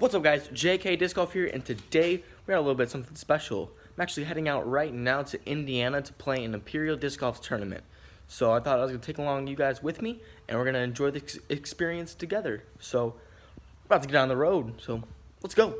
What's up guys, JK Disc Golf here, and today we got a little bit of something special. I'm actually heading out right now to Indiana to play an Imperial Disc Golf tournament. So I thought I was going to take along you guys with me, and we're going to enjoy the experience together. So, we're about to get on the road, so let's go.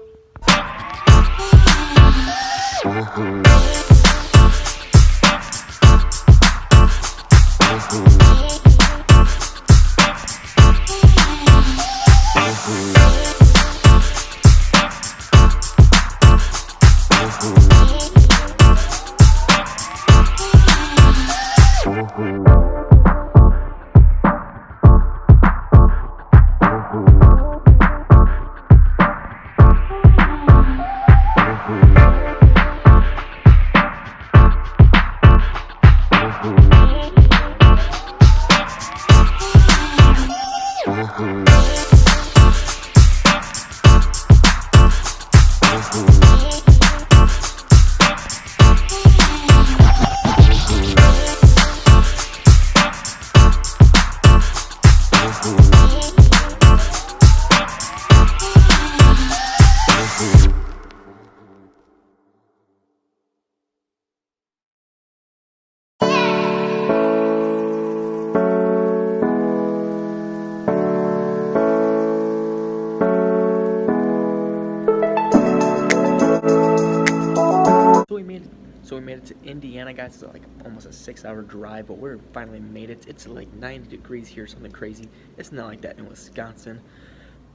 So we made it to Indiana, guys. It's like almost a 6-hour drive, but we're finally made it. It's like 90 degrees here, something crazy. It's not like that in Wisconsin.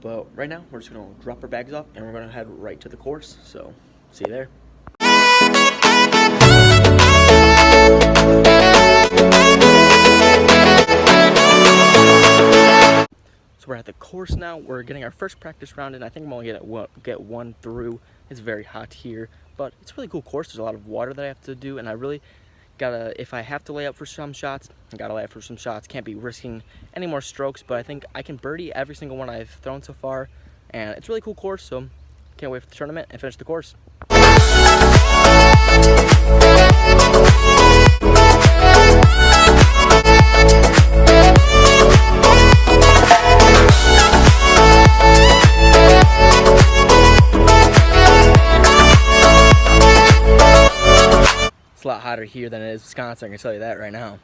But right now, we're just gonna drop our bags off and we're gonna head right to the course. So, see you there. So we're at the course now. We're getting our first practice round, and I think I'm only gonna get one through. It's very hot here, but it's a really cool course. There's a lot of water that I have to do, and I really gotta, if I have to lay up for some shots, I gotta lay up for some shots. Can't be risking any more strokes, but I think I can birdie every single one I've thrown so far, and it's a really cool course, so can't wait for the tournament and finish the course. It's a lot hotter here than it is Wisconsin, I can tell you that right now.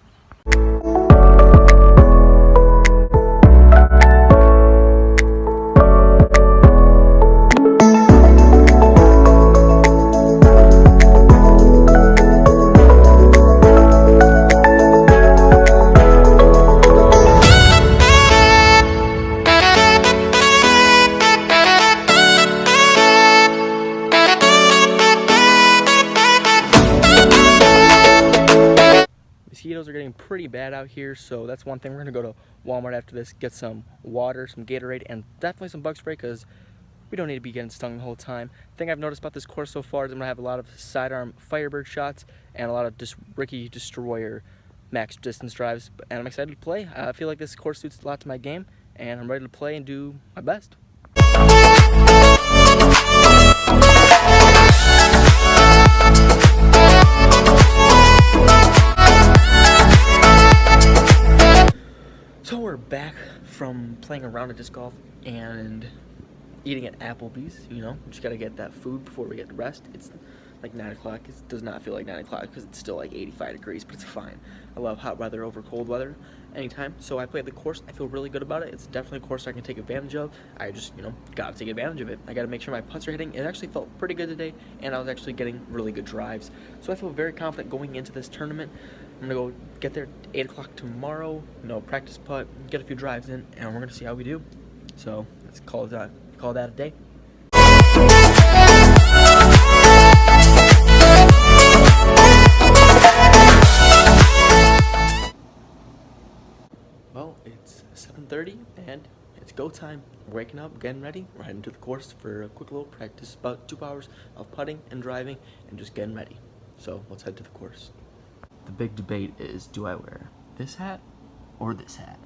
Mosquitoes are getting pretty bad out here, so that's one thing. We're gonna go to Walmart after this, get some water, some Gatorade, and definitely some bug spray, because we don't need to be getting stung the whole time. The thing I've noticed about this course so far is I'm gonna have a lot of sidearm Firebird shots and a lot of Ricky Destroyer max distance drives, and I'm excited to play. I feel like this course suits a lot to my game, and I'm ready to play and do my best. So we're back from playing a round of disc golf and eating at Applebee's. You know, we just gotta get that food before we get to rest. It's like 9 o'clock. It does not feel like 9 o'clock because it's still like 85 degrees, but it's fine. I love hot weather over cold weather anytime. So I played the course. I feel really good about it. It's definitely a course I can take advantage of. I just, you know, gotta take advantage of it. I gotta make sure my putts are hitting. It actually felt pretty good today, and I was actually getting really good drives. So I feel very confident going into this tournament. I'm gonna go get there at 8 o'clock tomorrow, practice putt, get a few drives in, and we're gonna see how we do. So let's call that a day. Well, it's 7:30 and it's go time. We're waking up, getting ready, we're heading to the course for a quick little practice, about 2 hours of putting and driving and just getting ready. So let's head to the course. The big debate is, do I wear this hat or this hat?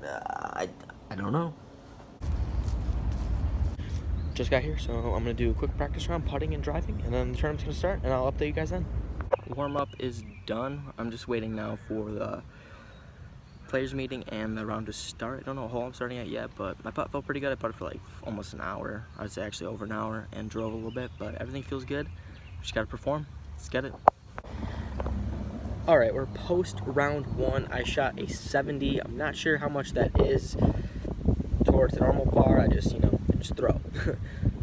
I don't know. Just got here, so I'm gonna do a quick practice round, putting and driving, and then the tournament's gonna start, and I'll update you guys then. Warm up is done. I'm just waiting now for the players meeting and the round to start. I don't know what hole I'm starting at yet, but my putt felt pretty good. I putted for like almost an hour. I would say actually over an hour, and drove a little bit, but everything feels good. Just gotta perform. Let's get it. All right, we're post round one. I shot a 70. I'm not sure how much that is towards the normal par. I just throw.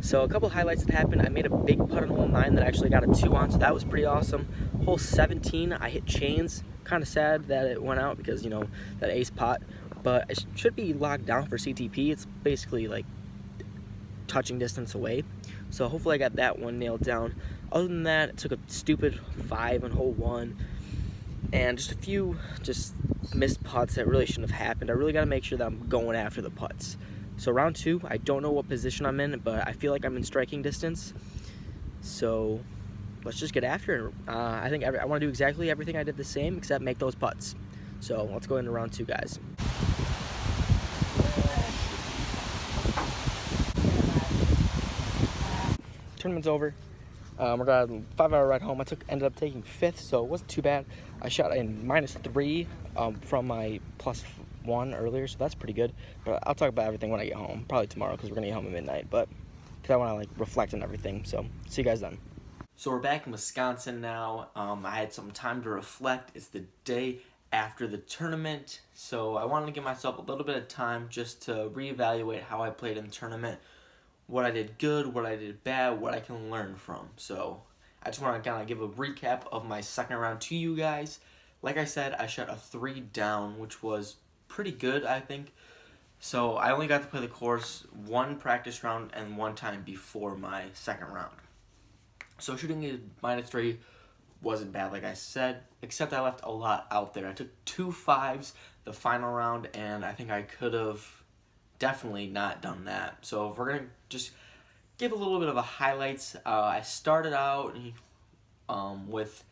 So a couple highlights that happened. I made a big putt on hole 9 that I actually got a 2 on, so that was pretty awesome. Hole 17, I hit chains. Kind of sad that it went out because, that ace pot. But it should be locked down for CTP. It's basically like touching distance away. So hopefully I got that one nailed down. Other than that, it took a stupid 5 on hole 1. And just a few missed putts that really shouldn't have happened. I really got to make sure that I'm going after the putts. So round 2, I don't know what position I'm in, but I feel like I'm in striking distance. So let's just get after it. I think I want to do exactly everything I did the same, except make those putts. So let's go into round 2, guys. Tournament's over. We're got a 5-hour ride home. I ended up taking 5th, so it wasn't too bad. I shot a -3 from my +1 earlier, so that's pretty good. But I'll talk about everything when I get home, probably tomorrow, because we're gonna get home at midnight. But because I want to reflect on everything. So see you guys then. So we're back in Wisconsin now. I had some time to reflect. It's the day after the tournament, so I wanted to give myself a little bit of time just to reevaluate how I played in the tournament, what I did good, what I did bad, what I can learn from. So I just want to kind of give a recap of my second round to you guys. Like I said, I shot a 3 down, which was pretty good, I think. So I only got to play the course 1 practice round and 1 time before my second round. So shooting a -3 wasn't bad, like I said, except I left a lot out there. I took 2 5s the final round, and I think I could have definitely not done that. So if we're going to just give a little bit of a highlights, I started out with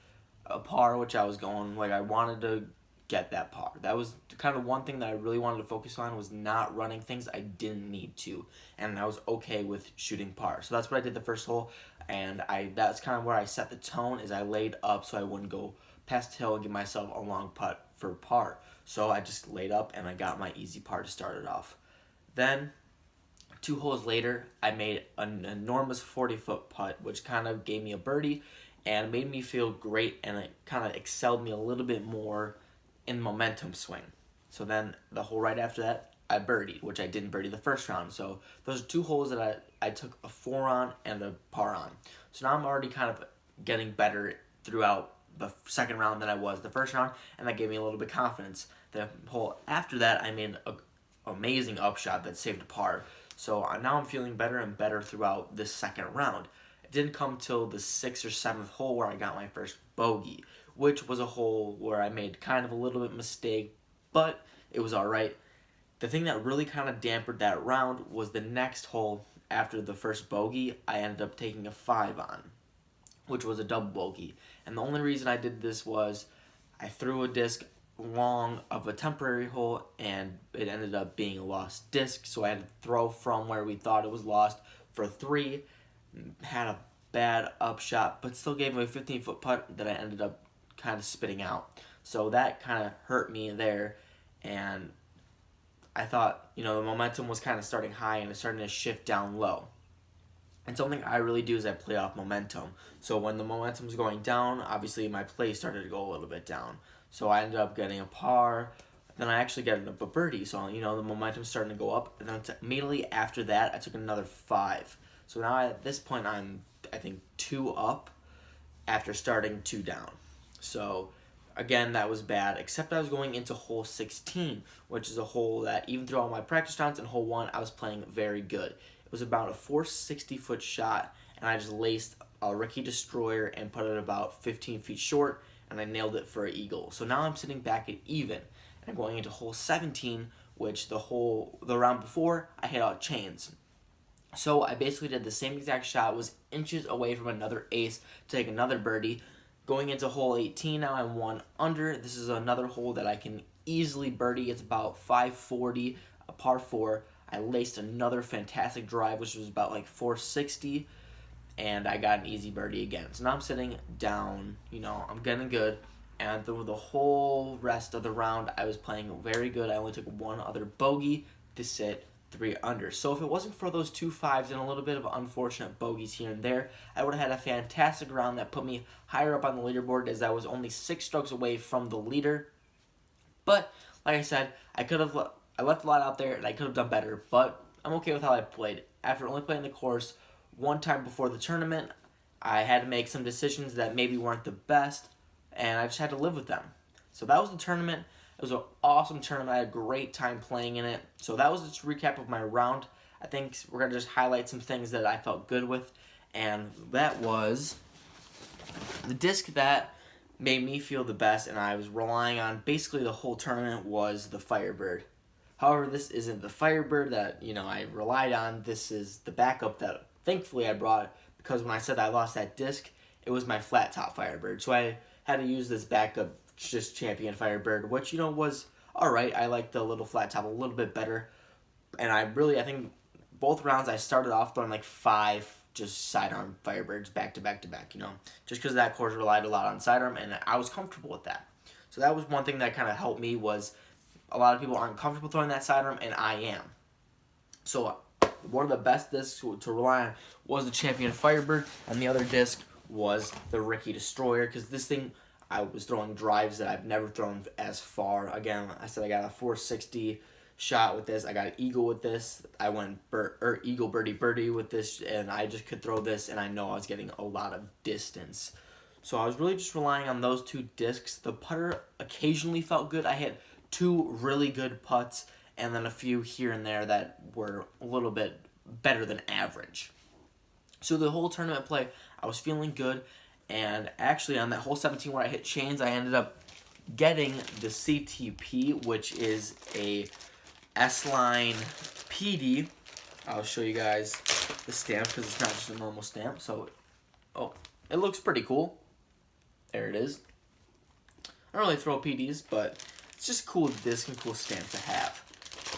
a par, which I was going, like I wanted to get that par. That was kind of one thing that I really wanted to focus on, was not running things I didn't need to, and I was okay with shooting par. So that's what I did the first hole, and that's kind of where I set the tone, is I laid up so I wouldn't go past the hill and give myself a long putt for par. So I just laid up and I got my easy par to start it off. Then 2 holes later, I made an enormous 40-foot putt, which kind of gave me a birdie and made me feel great, and it kind of excelled me a little bit more in momentum swing. So then the hole right after that, I birdied, which I didn't birdie the first round. So those are 2 holes that I took a 4 on and a par on. So now I'm already kind of getting better throughout the second round than I was the first round, and that gave me a little bit of confidence. The hole after that, I made an amazing upshot that saved a par. So now I'm feeling better and better throughout this second round. It didn't come till the 6th or 7th hole where I got my first bogey, which was a hole where I made kind of a little bit mistake, but it was all right. The thing that really kind of dampened that round was the next hole after the first bogey. I ended up taking a 5 on, which was a double bogey. And the only reason I did this was I threw a disc long of a temporary hole, and it ended up being a lost disc, so I had to throw from where we thought it was lost for 3. Had a bad upshot, but still gave me a 15-foot putt that I ended up kind of spitting out. So that kind of hurt me there, and I thought, the momentum was kind of starting high and it's starting to shift down low. And something I really do is I play off momentum. So when the momentum's going down, obviously my play started to go a little bit down. So I ended up getting a par, then I actually got a birdie. So, the momentum's starting to go up. And then immediately after that, I took another 5. So now at this point, I'm, I think, 2 up after starting 2 down. So again, that was bad, except I was going into hole 16, which is a hole that even through all my practice rounds and hole 1, I was playing very good. It was about a 460-foot shot, and I just laced a Ricky Destroyer and put it about 15 feet short, and I nailed it for an eagle. So now I'm sitting back at even, and I'm going into hole 17, which the round before, I hit out chains. So I basically did the same exact shot, was inches away from another ace to take another birdie. Going into hole 18 now, I'm 1 under. This is another hole that I can easily birdie. It's about 540, a par 4. I laced another fantastic drive, which was about like 460, and I got an easy birdie again. So now I'm sitting down, I'm getting good. And through the whole rest of the round, I was playing very good. I only took one other bogey to sit 3 under. So if it wasn't for those 2 5s and a little bit of unfortunate bogeys here and there, I would have had a fantastic round that put me higher up on the leaderboard, as I was only 6 strokes away from the leader. But like I said, I left a lot out there and I could have done better, but I'm okay with how I played. After only playing the course one time before the tournament, I had to make some decisions that maybe weren't the best, and I just had to live with them. So that was the tournament. It was an awesome tournament. I had a great time playing in it. So that was just a recap of my round. I think we're going to just highlight some things that I felt good with, and that was the disc that made me feel the best, and I was relying on basically the whole tournament, was the Firebird. However, this isn't the Firebird that, I relied on. This is the backup that thankfully I brought, because when I said I lost that disc, it was my flat top Firebird. So I had to use this backup just champion Firebird, which, was alright. I liked the little flat top a little bit better. And I think both rounds I started off throwing like 5 just sidearm Firebirds back to back to back, just because that course relied a lot on sidearm, and I was comfortable with that. So that was one thing that kind of helped me, was a lot of people aren't comfortable throwing that sidearm, and I am. So one of the best discs to rely on was the Champion Firebird, and the other disc was the Ricky Destroyer, because this thing, I was throwing drives that I've never thrown as far. Again, I said I got a 460 shot with this. I got an eagle with this. I went eagle birdie birdie with this, and I just could throw this, and I know I was getting a lot of distance. So I was really just relying on those 2 discs. The putter occasionally felt good. I hit 2 really good putts, and then a few here and there that were a little bit better than average. So the whole tournament play, I was feeling good, and actually on that hole 17 where I hit chains, I ended up getting the CTP, which is a S-Line PD. I'll show you guys the stamp, because it's not just a normal stamp. So, it looks pretty cool. There it is. I don't really throw PDs, but it's just a cool disc and cool stamp to have.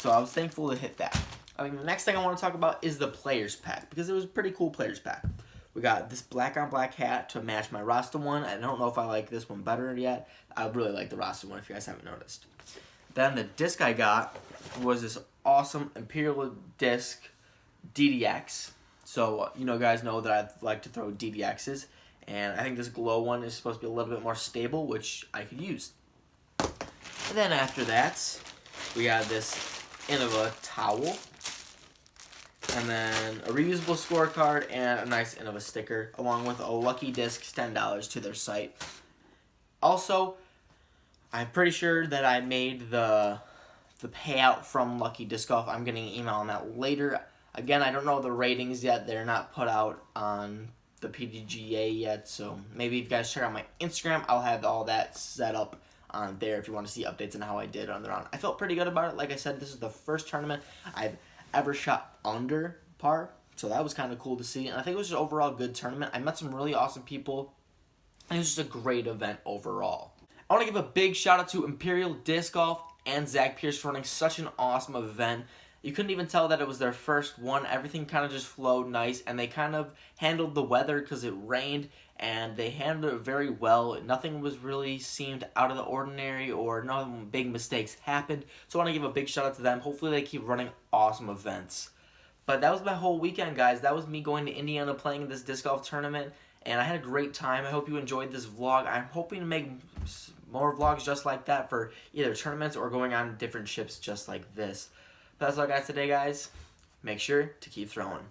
So I was thankful to hit that. I think the next thing I want to talk about is the Players Pack, because it was a pretty cool Players Pack. We got this black on black hat to match my Rasta one. I don't know if I like this one better yet. I really like the Rasta one, if you guys haven't noticed. Then the disc I got was this awesome Imperial disc DDX. So, guys know that I like to throw DDXs. And I think this glow one is supposed to be a little bit more stable, which I could use. And then after that, we got this Innova towel. And then a reusable scorecard and a nice Innova sticker, along with a Lucky Discs $10 to their site. Also, I'm pretty sure that I made the payout from Lucky Disc Golf. I'm getting an email on that later. Again, I don't know the ratings yet. They're not put out on the PDGA yet, so maybe if you guys check out my Instagram, I'll have all that set up on there if you want to see updates on how I did on the round. I felt pretty good about it. Like I said, this is the first tournament I've ever shot under par, so that was kind of cool to see. And I think it was just overall a good tournament. I met some really awesome people, and it was just a great event overall. I want to give a big shout out to Imperial Disc Golf and Zach Pierce for running such an awesome event. You couldn't even tell that it was their first one. Everything kind of just flowed nice, and they kind of handled the weather because it rained, and they handled it very well. Nothing was really seemed out of the ordinary, or no big mistakes happened. So I want to give a big shout out to them. Hopefully they keep running awesome events. But that was my whole weekend, guys. That was me going to Indiana playing in this disc golf tournament, and I had a great time. I hope you enjoyed this vlog. I'm hoping to make more vlogs just like that for either tournaments or going on different ships just like this. But that's all I got today, guys. Make sure to keep throwing.